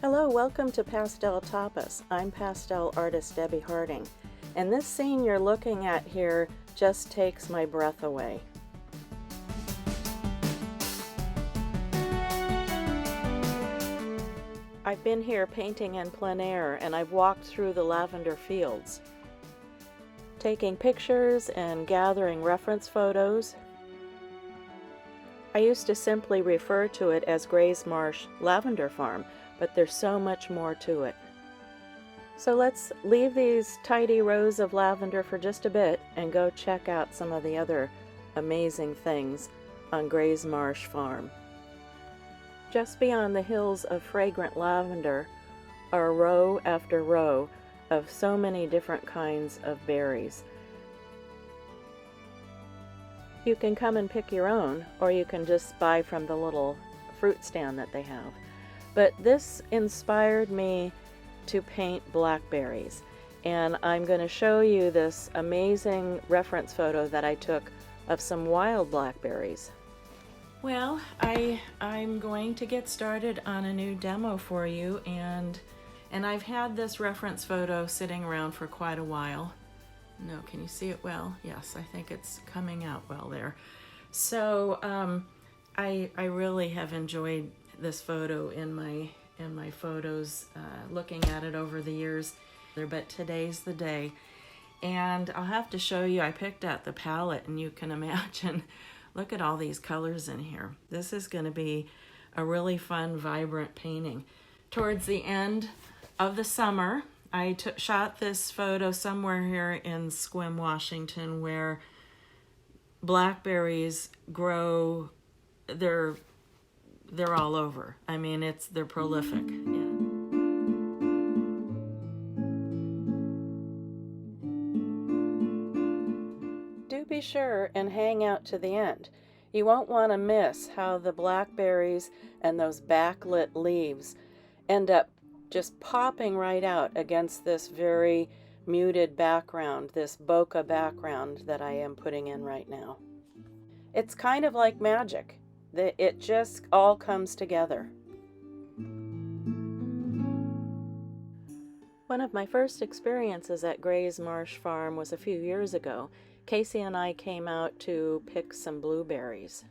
Hello, welcome to Pastel Tapas. I'm pastel artist Debbie Harding, and this scene you're looking at here just takes my breath away. I've been here painting in plein air, and I've walked through the lavender fields, taking pictures and gathering reference photos. I used to simply refer to it as Graysmarsh Lavender Farm, but there's so much more to it. So let's leave these tidy rows of lavender for just a bit and go check out some of the other amazing things on Graysmarsh Farm. Just beyond the hills of fragrant lavender are row after row of so many different kinds of berries. You can come and pick your own, or you can just buy from the little fruit stand that they have. But this inspired me to paint blackberries, and I'm going to show you this amazing reference photo that I took of some wild blackberries. Well, I'm going to get started on a new demo for you, and I've had this reference photo sitting around for quite a while. No, can you see it well? Yes, I think it's coming out well there. So I really have enjoyed this photo in my photos, looking at it over the years, but today's the day. And I'll have to show you, I picked out the palette, and you can imagine, look at all these colors in here. This is going to be a really fun, vibrant painting. Towards the end of the summer, I shot this photo somewhere here in Sequim, Washington, where blackberries grow. They're all over. I mean, they're prolific. Yeah. Do be sure and hang out to the end. You won't want to miss how the blackberries and those backlit leaves end up just popping right out against this very muted background, this bokeh background that I am putting in right now. It's kind of like magic. It just all comes together. One of my first experiences at Graysmarsh Farm was a few years ago. Casey and I came out to pick some blueberries.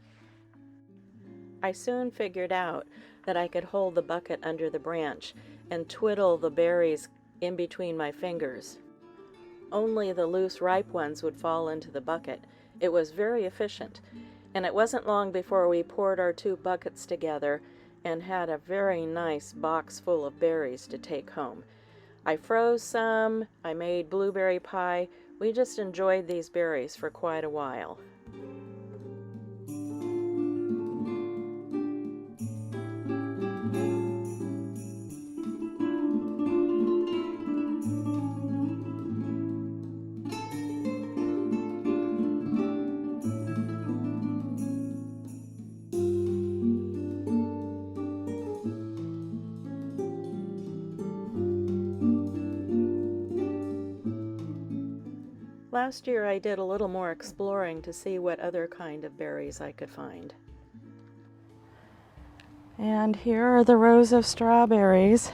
I soon figured out that I could hold the bucket under the branch and twiddle the berries in between my fingers. Only the loose ripe ones would fall into the bucket. It was very efficient. And it wasn't long before we poured our 2 buckets together and had a very nice box full of berries to take home. I froze some, I made blueberry pie. We just enjoyed these berries for quite a while. Last year I did a little more exploring to see what other kind of berries I could find. And here are the rows of strawberries.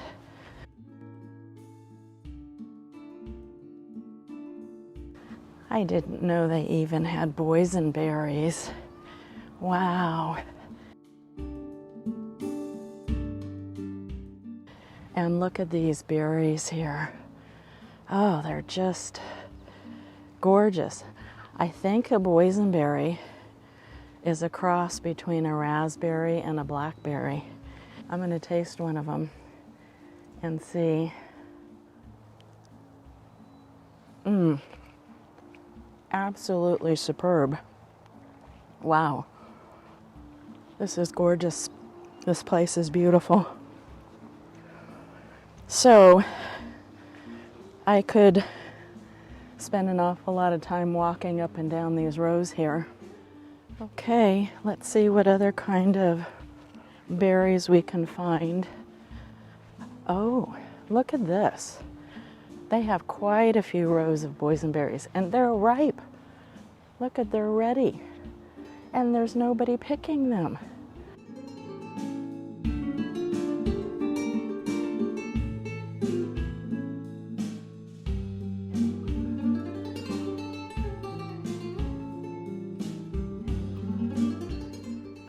I didn't know they even had boysenberries. Wow. And look at these berries here. Oh, they're just gorgeous. I think a boysenberry is a cross between a raspberry and a blackberry. I'm going to taste one of them and see. Absolutely superb. Wow. This is gorgeous. This place is beautiful. So I could spend an awful lot of time walking up and down these rows here. Okay, let's see what other kind of berries we can find. Oh, look at this. They have quite a few rows of boysenberries, and they're ripe. Look at, they're ready. And there's nobody picking them.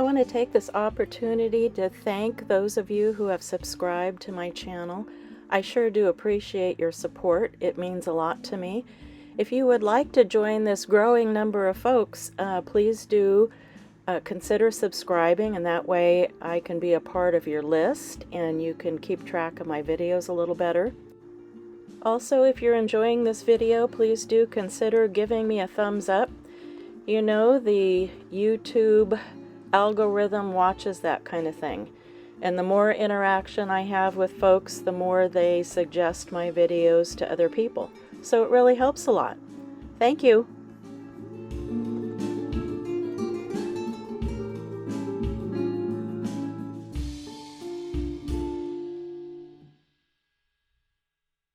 I want to take this opportunity to thank those of you who have subscribed to my channel. I sure do appreciate your support. It means a lot to me. If you would like to join this growing number of folks, please do consider subscribing, and that way I can be a part of your list and you can keep track of my videos a little better. Also, if you're enjoying this video, please do consider giving me a thumbs up. You know, the YouTube algorithm watches that kind of thing, and the more interaction I have with folks, the more they suggest my videos to other people, so it really helps a lot. Thank you.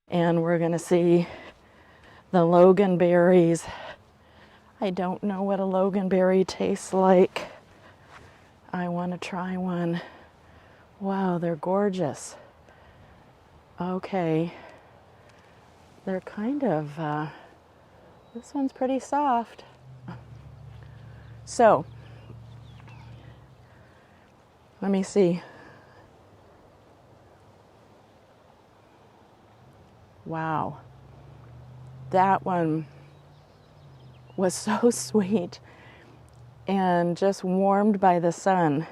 And we're gonna see the loganberries. I don't know what a loganberry tastes like. I want to try one. Wow, they're gorgeous. Okay. They're kind of, this one's pretty soft. So, let me see. Wow. That one was so sweet and just warmed by the sun.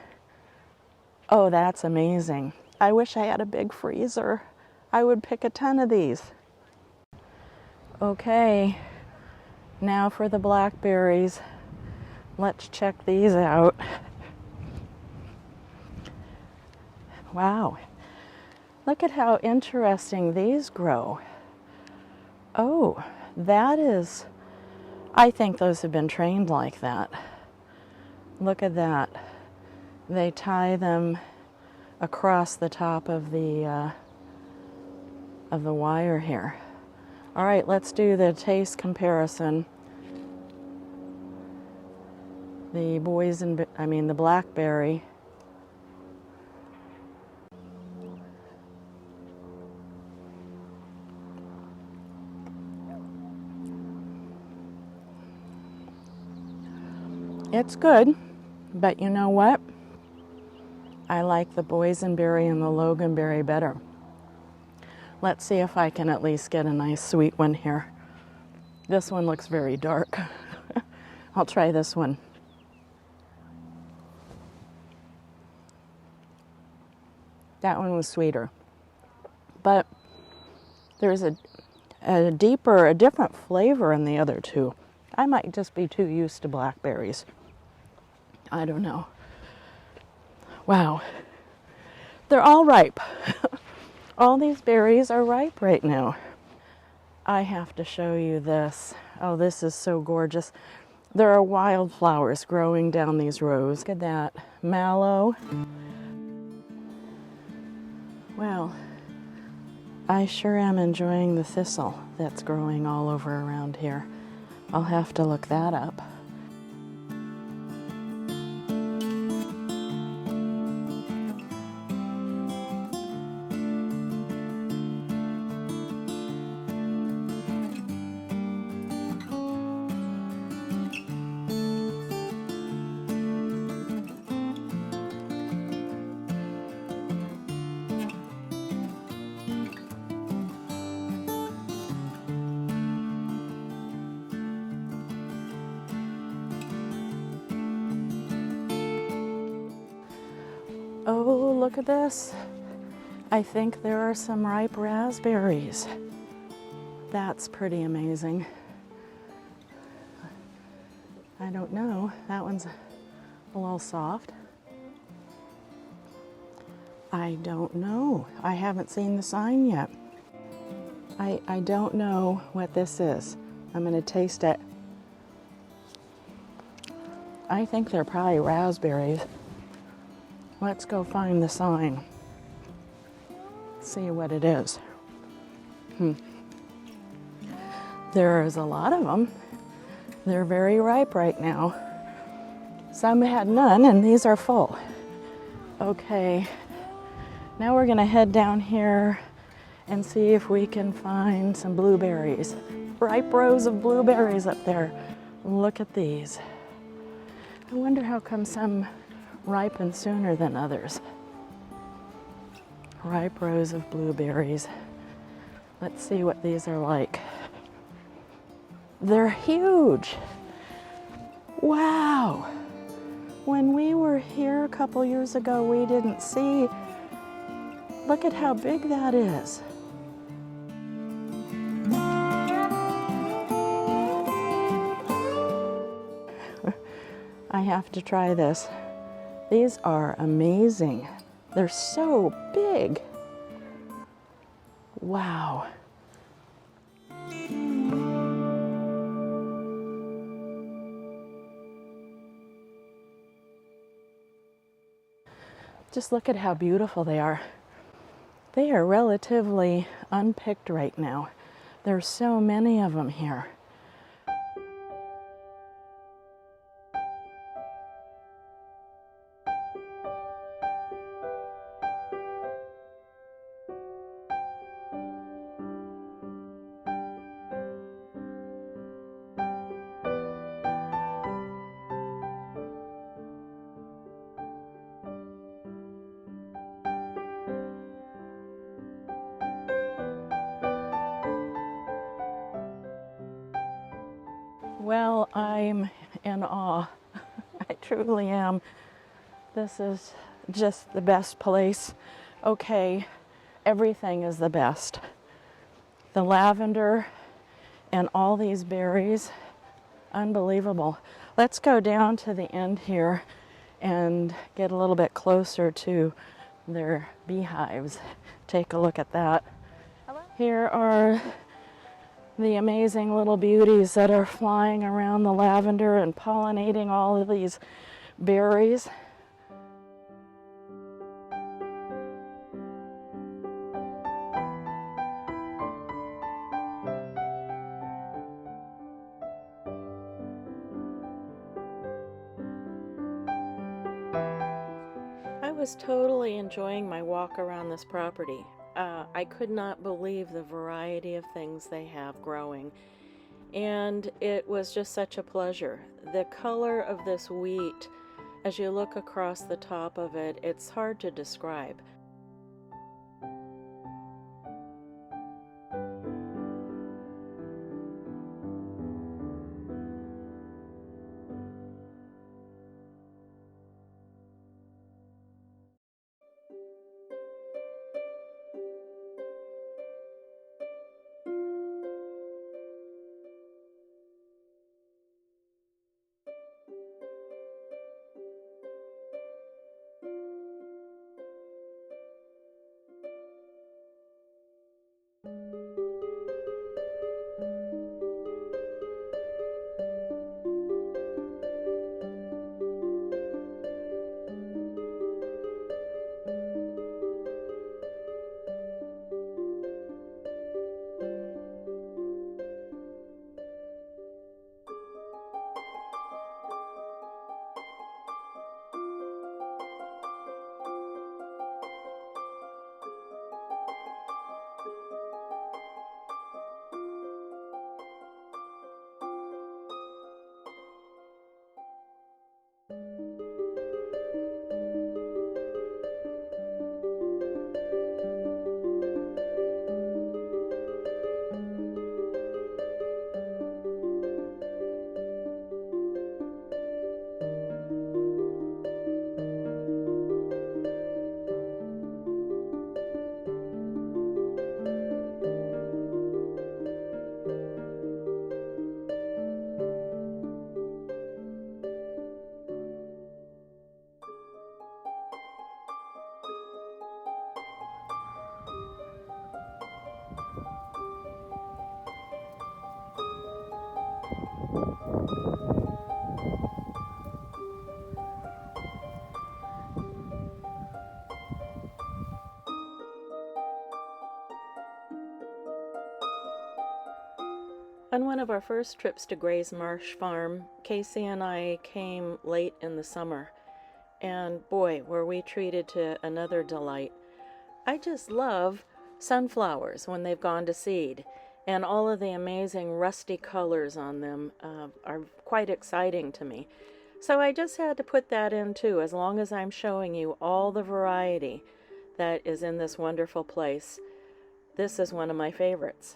Oh, that's amazing. I wish I had a big freezer. I would pick a ton of these. Okay, now for the blackberries. Let's check these out. Wow, look at how interesting these grow. Oh, that is, I think those have been trained like that. Look at that. They tie them across the top of the wire here. All right, let's do the taste comparison. The the blackberry. It's good, but you know what? I like the boysenberry and the loganberry better. Let's see if I can at least get a nice sweet one here. This one looks very dark. I'll try this one. That one was sweeter. But there's a different flavor in the other two. I might just be too used to blackberries. I don't know. Wow. They're all ripe. All these berries are ripe right now. I have to show you this. Oh, this is so gorgeous. There are wildflowers growing down these rows. Look at that. Mallow. Well, I sure am enjoying the thistle that's growing all over around here. I'll have to look that up. Oh, look at this. I think there are some ripe raspberries. That's pretty amazing. I don't know. That one's a little soft. I don't know. I haven't seen the sign yet. I don't know what this is. I'm going to taste it. I think they're probably raspberries. Let's go find the sign. See what it is. There's a lot of them. They're very ripe right now. Some had none, and these are full. Okay, now we're gonna head down here and see if we can find some blueberries. Ripe rows of blueberries up there. Look at these. I wonder how come some ripen sooner than others. Ripe rows of blueberries. Let's see what these are like. They're huge. Wow. When we were here a couple years ago, we didn't see. Look at how big that is. I have to try this. These are amazing. They're so big. Wow. Just look at how beautiful they are. They are relatively unpicked right now. There's so many of them here. Well, I'm in awe. I truly am. This is just the best place. Okay, everything is the best. The lavender and all these berries, unbelievable. Let's go down to the end here and get a little bit closer to their beehives. Take a look at that. Hello. Here are the amazing little beauties that are flying around the lavender and pollinating all of these berries. I was totally enjoying my walk around this property. I could not believe the variety of things they have growing, and it was just such a pleasure. The color of this wheat, as you look across the top of it, it's hard to describe. On one of our first trips to Graysmarsh Farm, Casey and I came late in the summer, and boy, were we treated to another delight. I just love sunflowers when they've gone to seed, and all of the amazing rusty colors on them are quite exciting to me. So I just had to put that in too, as long as I'm showing you all the variety that is in this wonderful place. This is one of my favorites.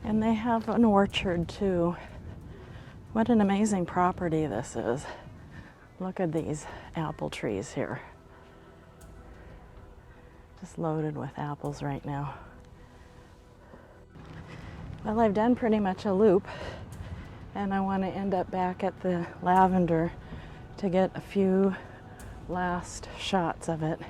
And they have an orchard too. What an amazing property this is. Look at these apple trees here. Just loaded with apples right now. Well, I've done pretty much a loop, and I want to end up back at the lavender to get a few last shots of it.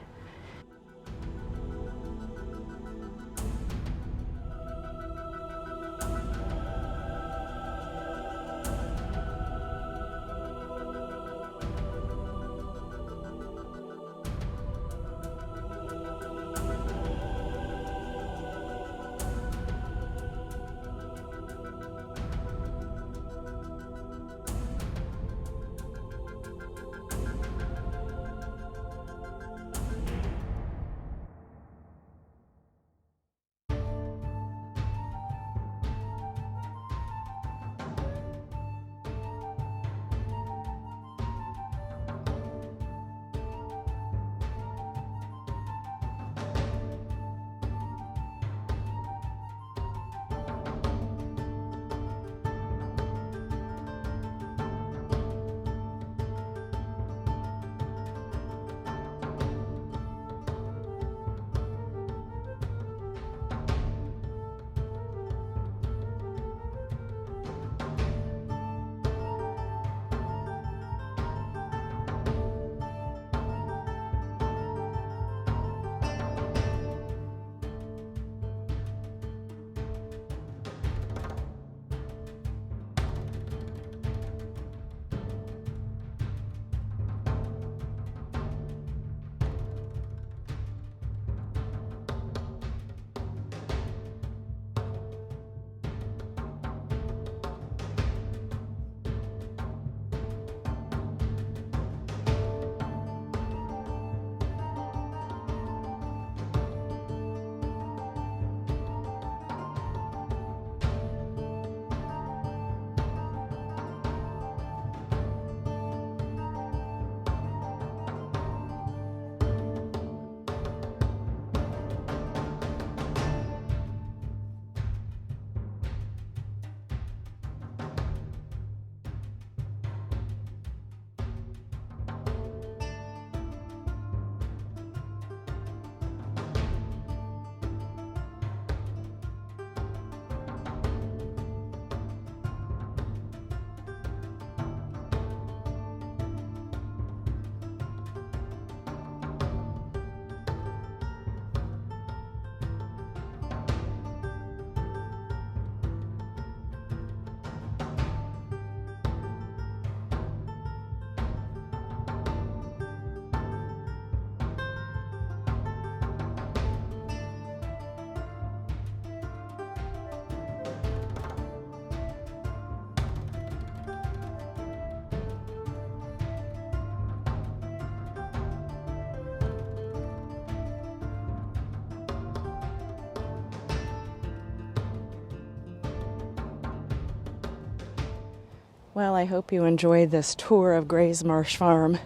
Well, I hope you enjoyed this tour of Graysmarsh Farm.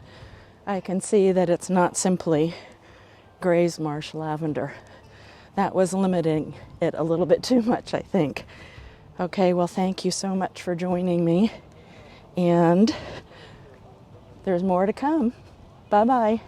I can see that it's not simply Graysmarsh lavender. That was limiting it a little bit too much, I think. Okay, well, thank you so much for joining me. And there's more to come. Bye-bye.